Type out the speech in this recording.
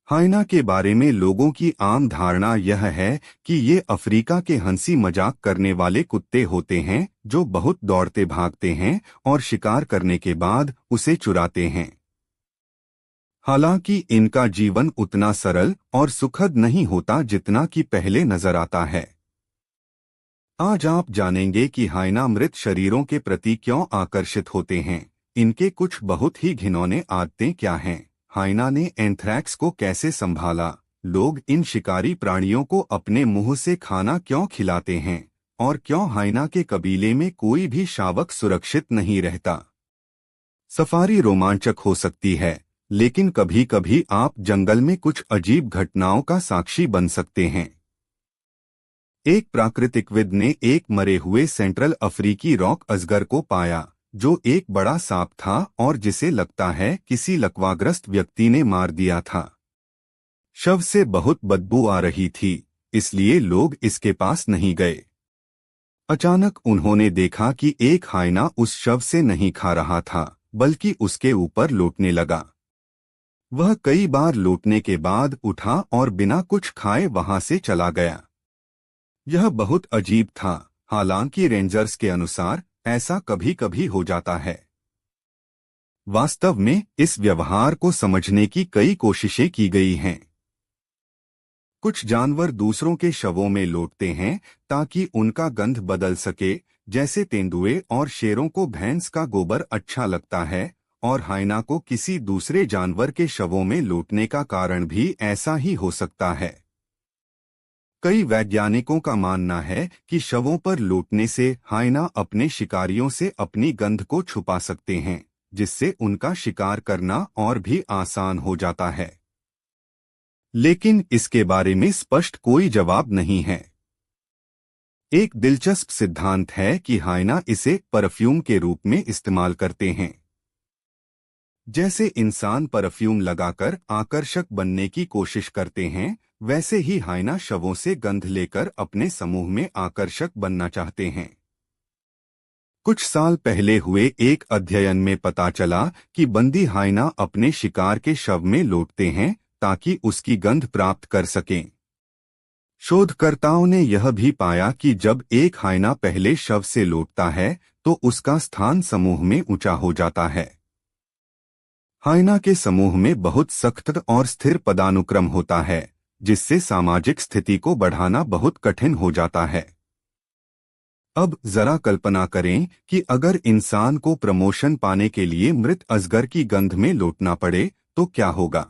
हाइना के बारे में लोगों की आम धारणा यह है कि ये अफ्रीका के हंसी मजाक करने वाले कुत्ते होते हैं जो बहुत दौड़ते भागते हैं और शिकार करने के बाद उसे चुराते हैं। हालांकि इनका जीवन उतना सरल और सुखद नहीं होता जितना कि पहले नजर आता है। आज आप जानेंगे कि हाइना मृत शरीरों के प्रति क्यों आकर्षित होते हैं, इनके कुछ बहुत ही घिनौने आदतें क्या हैं, हाइना ने एंथ्रैक्स को कैसे संभाला, लोग इन शिकारी प्राणियों को अपने मुंह से खाना क्यों खिलाते हैं और क्यों हाइना के कबीले में कोई भी शावक सुरक्षित नहीं रहता। सफारी रोमांचक हो सकती है, लेकिन कभी कभी आप जंगल में कुछ अजीब घटनाओं का साक्षी बन सकते हैं। एक प्राकृतिकविद ने एक मरे हुए सेंट्रल अफ्रीकी रॉक अजगर को पाया जो एक बड़ा सांप था और जिसे लगता है किसी लकवाग्रस्त व्यक्ति ने मार दिया था। शव से बहुत बदबू आ रही थी, इसलिए लोग इसके पास नहीं गए। अचानक उन्होंने देखा कि एक हाइना उस शव से नहीं खा रहा था बल्कि उसके ऊपर लौटने लगा। वह कई बार लौटने के बाद उठा और बिना कुछ खाए वहां से चला गया। यह बहुत अजीब था, हालांकि रेंजर्स के अनुसार ऐसा कभी कभी हो जाता है। वास्तव में इस व्यवहार को समझने की कई कोशिशें की गई हैं। कुछ जानवर दूसरों के शवों में लौटते हैं ताकि उनका गंध बदल सके, जैसे तेंदुए और शेरों को भैंस का गोबर अच्छा लगता है, और हाइना को किसी दूसरे जानवर के शवों में लौटने का कारण भी ऐसा ही हो सकता है। कई वैज्ञानिकों का मानना है कि शवों पर लौटने से हाइना अपने शिकारियों से अपनी गंध को छुपा सकते हैं, जिससे उनका शिकार करना और भी आसान हो जाता है। लेकिन इसके बारे में स्पष्ट कोई जवाब नहीं है। एक दिलचस्प सिद्धांत है कि हाइना इसे परफ्यूम के रूप में इस्तेमाल करते हैं। जैसे इंसान परफ्यूम लगाकर आकर्षक बनने की कोशिश करते हैं, वैसे ही हाइना शवों से गंध लेकर अपने समूह में आकर्षक बनना चाहते हैं। कुछ साल पहले हुए एक अध्ययन में पता चला कि बंदी हाइना अपने शिकार के शव में लौटते हैं ताकि उसकी गंध प्राप्त कर सकें। शोधकर्ताओं ने यह भी पाया कि जब एक हाइना पहले शव से लौटता है तो उसका स्थान समूह में ऊंचा हो जाता है। हाइना के समूह में बहुत सख्त और स्थिर पदानुक्रम होता है, जिससे सामाजिक स्थिति को बढ़ाना बहुत कठिन हो जाता है। अब जरा कल्पना करें कि अगर इंसान को प्रमोशन पाने के लिए मृत अजगर की गंध में लौटना पड़े तो क्या होगा।